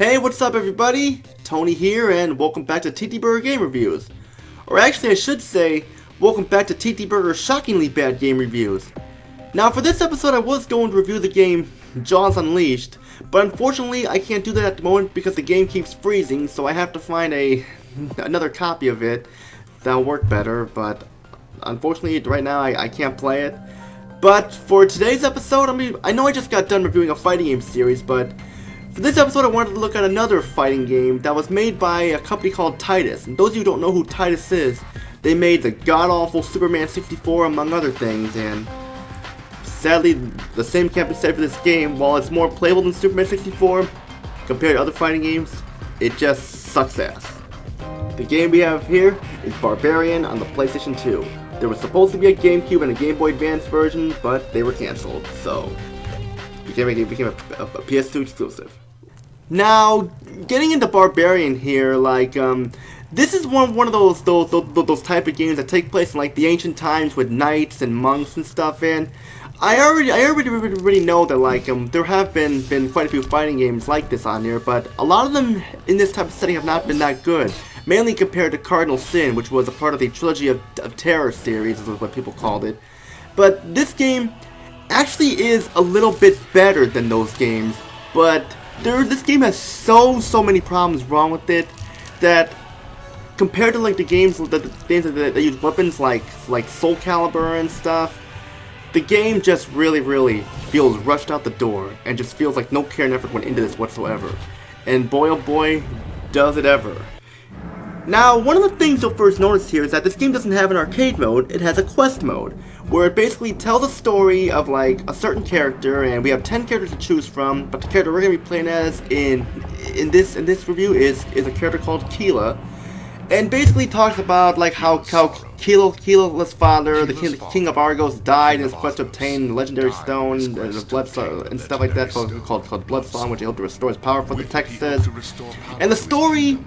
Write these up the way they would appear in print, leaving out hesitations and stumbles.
Hey, what's up everybody? Tony here and welcome back to TTBurger Game Reviews. Or actually I should say, welcome back to TTBurger's shockingly bad game reviews. Now for this episode I was going to review the game Jaws Unleashed, but unfortunately I can't do that at the moment because the game keeps freezing, so I have to find another copy of it that'll work better, but unfortunately right now I can't play it. But for today's episode, I know I just got done reviewing a fighting game series, but for this episode I wanted to look at another fighting game that was made by a company called Titus. And those of you who don't know who Titus is, they made the god-awful Superman 64 among other things, and sadly the same can't be said for this game. While it's more playable than Superman 64 compared to other fighting games, it just sucks ass. The game we have here is Barbarian on the PlayStation 2. There was supposed to be a GameCube and a Game Boy Advance version, but they were cancelled, so it became a PS2 exclusive. Now, getting into Barbarian here, this is one of those type of games that take place in like the ancient times with knights and monks and stuff. And I already know that there have been quite a few fighting games like this on here, but a lot of them in this type of setting have not been that good. Mainly compared to Cardinal Sin, which was a part of the Trilogy of Terror series, is what people called it. But this game actually is a little bit better than those games, but this game has so many problems wrong with it that compared to the games that use weapons like Soul Calibur and stuff, the game just really feels rushed out the door and just feels like no care and effort went into this whatsoever. And boy oh boy, does it ever. Now, one of the things you'll first notice here is that this game doesn't have an arcade mode, it has a quest mode, where it basically tells a story of a certain character, and we have 10 characters to choose from, but the character we're going to be playing as in this review is a character called Keela, and basically talks about how Keela's father, the king of Argos, died in his quest to obtain the legendary stone, the blood stone, and stuff like that, called Blood Song, which he hoped to restore his power, what the text says. And the story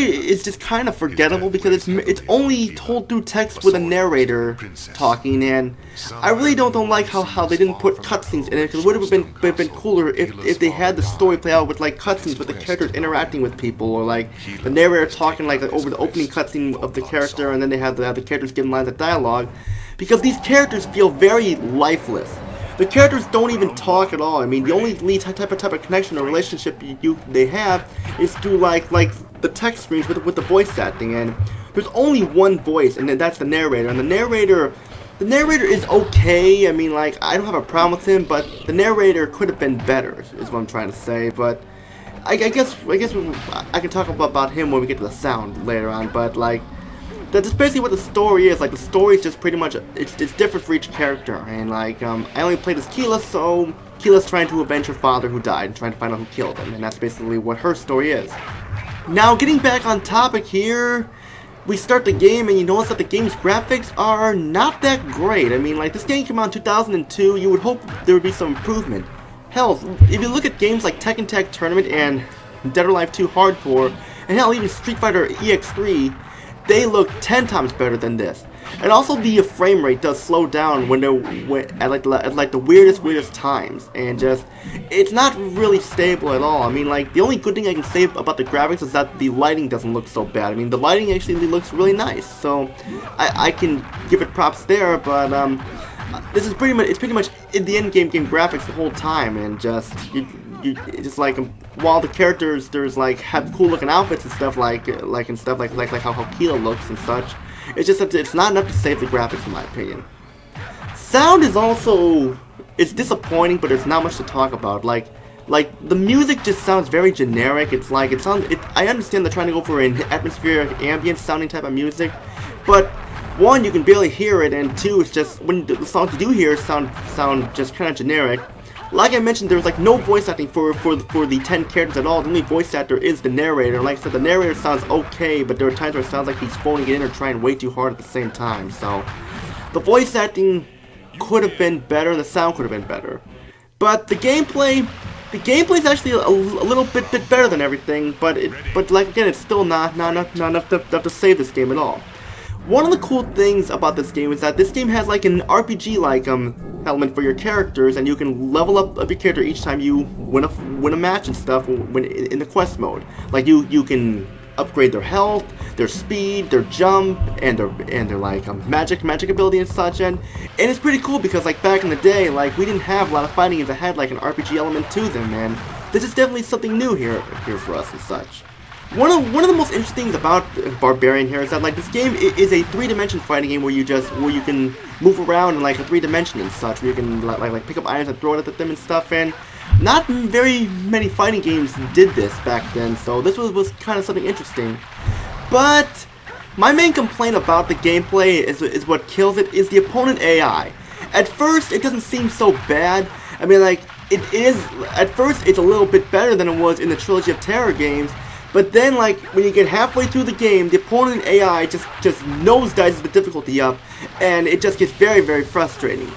is just kind of forgettable because it's only told through text with a narrator talking, and I really don't like how they didn't put cutscenes in it, because it would have been cooler if they had the story play out with cutscenes with the characters interacting with people, or the narrator talking over the opening cutscene of the character, and then they have the characters giving lines of dialogue, because these characters feel very lifeless. The characters don't even talk at all. I mean, the only type of connection or relationship they have is through the text screens with the voice acting, and there's only one voice, and that's the narrator. And the narrator is okay. I mean, I don't have a problem with him, but the narrator could have been better, is what I'm trying to say. But I guess I can talk about him when we get to the sound later on. But that's just basically what the story is. The story is just pretty much, it's different for each character, and I only played as Keela, so Keela's trying to avenge her father who died and trying to find out who killed him, and that's basically what her story is. Now, getting back on topic here, we start the game and you notice that the game's graphics are not that great. I mean, this game came out in 2002, you would hope there would be some improvement. Hell, if you look at games like Tekken Tag Tournament and Dead or Alive 2 Hardcore, and hell, even Street Fighter EX3, they look 10 times better than this. And also the frame rate does slow down when they're at the weirdest times, and just it's not really stable at all. I mean, the only good thing I can say about the graphics is that the lighting doesn't look so bad. I mean, the lighting actually looks really nice, so I can give it props there. But this is pretty much in the end game graphics the whole time, and just while the characters have cool looking outfits and stuff like how Keela looks and such, it's just that it's not enough to save the graphics in my opinion. Sound is also, it's disappointing, but there's not much to talk about. The music just sounds very generic. I understand they're trying to go for an atmospheric ambient sounding type of music, but one, you can barely hear it, and two, it's just when the songs you do hear sound just kind of generic. Like I mentioned, there's no voice acting for the 10 characters at all. The only voice actor is the narrator. Like I said, the narrator sounds okay, but there are times where it sounds like he's phoning it in or trying way too hard at the same time. So the voice acting could have been better, and the sound could have been better. But the gameplay is actually a little bit better than everything. But again, it's still not enough to save this game at all. One of the cool things about this game is that this game has like an RPG-like element for your characters, and you can level up your character each time you win win a match and stuff when in the quest mode. Like you can upgrade their health, their speed, their jump, and their like magic ability and such, and it's pretty cool because like back in the day, like we didn't have a lot of fighting games that had like an RPG element to them, and this is definitely something new here for us and such. One of the most interesting things about Barbarian here is that like this game is a 3-dimension fighting game where you can move around in like a 3-dimension and such, where you can like pick up items and throw it at them and stuff, and not very many fighting games did this back then, so this was kind of something interesting. But my main complaint about the gameplay is what kills it is the opponent AI. At first, it doesn't seem so bad. I mean, like it is at first it's a little bit better than it was in the Trilogy of Terror games. But then, like, when you get halfway through the game, the opponent AI just nosedives the difficulty up, and it just gets very, very frustrating.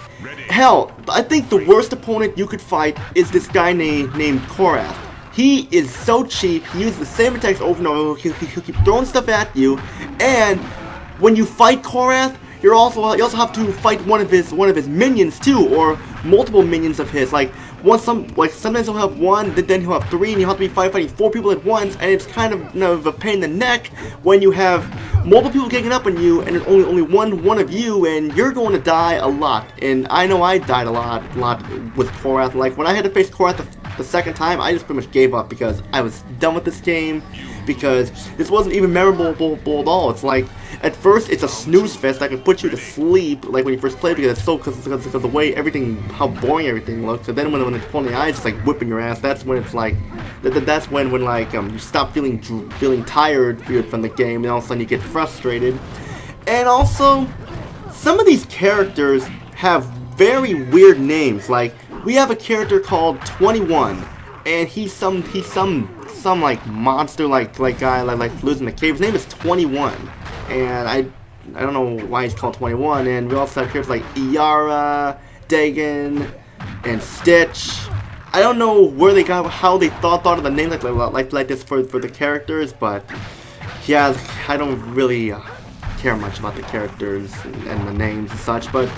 Hell, I think the worst opponent you could fight is this guy named Korath. He is so cheap, he uses the same attacks over and over, he'll keep throwing stuff at you, and when you fight Korath, you also have to fight one of his minions too, or multiple minions of his. Like sometimes he'll have one, then he'll have 3, and you have to be fighting 4 people at once, and it's kind of a pain in the neck when you have multiple people getting up on you, and there's only one of you, and you're going to die a lot. And I know I died a lot with Korath. Like when I had to face Korath the second time, I just pretty much gave up because I was done with this game, because this wasn't even memorable at all. It's like, at first it's a snooze fest that can put you to sleep, like when you first play, because it's because of the way how boring everything looks. And then when the opponent AI is just like whipping your ass, that's when it's like, that's when like you stop feeling tired from the game, and all of a sudden you get frustrated. And also, some of these characters have very weird names. Like we have a character called 21, and he's some like monster like guy like lives in the cave. His name is 21, and I don't know why he's called 21. And we also have characters like Iara, Dagon, and Stitch. I don't know how they thought of the names like this for the characters, but yeah, I don't really care much about the characters and the names and such. But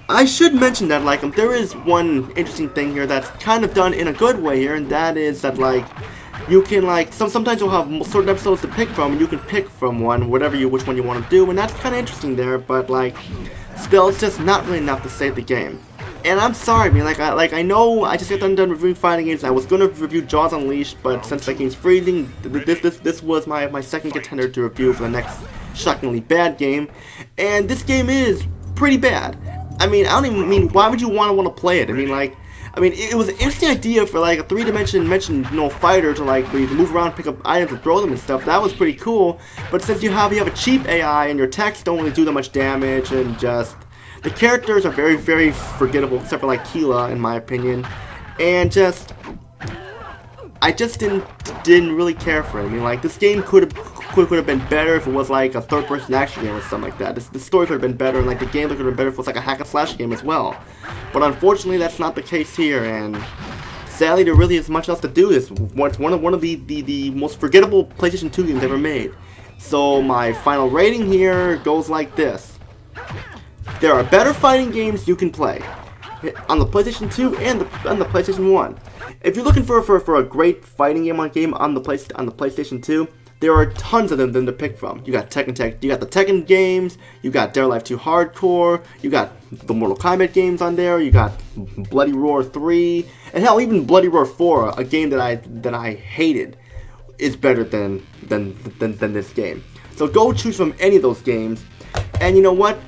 I should mention that like there is one interesting thing here that's kind of done in a good way here, and that is that like you can like sometimes you'll have certain episodes to pick from, and you can pick from which one you want to do, and that's kind of interesting there. But like still, it's just not really enough to save the game. And I'm sorry, I mean, I know I just got done reviewing fighting games. I was gonna review Jaws Unleashed, but since that game's freezing, this was my second contender to review for the next shockingly bad game, and this game is pretty bad. I mean, I don't even mean, why would you want to play it? I mean, it was an interesting idea for like a 3-dimension fighter to like where you can move around, pick up items, and throw them and stuff. That was pretty cool. But since you have a cheap AI and your attacks don't really do that much damage, and just the characters are very, very forgettable, except for like Keela, in my opinion, and I just didn't really care for it. I mean, like this game could have been better if it was like a third-person action game or something like that. The story could have been better, and like the gameplay could have been better if it was like a hack and slash game as well. But unfortunately, that's not the case here, and sadly, there really isn't much else to do. It's one of the most forgettable PlayStation 2 games ever made. So my final rating here goes like this: there are better fighting games you can play on the PlayStation 2 and on the PlayStation 1. If you're looking for a great fighting game on the PlayStation 2, there are tons of them to pick from. You got you got the Tekken games, you got Dare Life 2 Hardcore, you got the Mortal Kombat games on there, you got Bloody Roar 3, and hell, even Bloody Roar 4, a game that I hated, is better than this game. So go choose from any of those games, and you know what?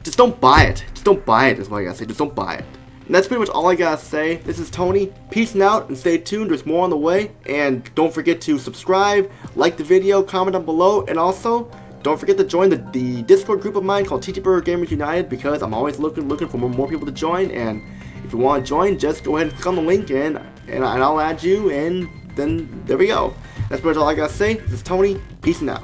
Just don't buy it. Just don't buy it is what I gotta say. Just don't buy it. And that's pretty much all I gotta say. This is Tony. Peace out, and stay tuned. There's more on the way. And don't forget to subscribe, like the video, comment down below, and also don't forget to join the Discord group of mine called TTBurger Gamers United, because I'm always looking for more people to join. And if you want to join, just go ahead and click on the link, and I'll add you. And then there we go. That's pretty much all I gotta say. This is Tony. Peace out.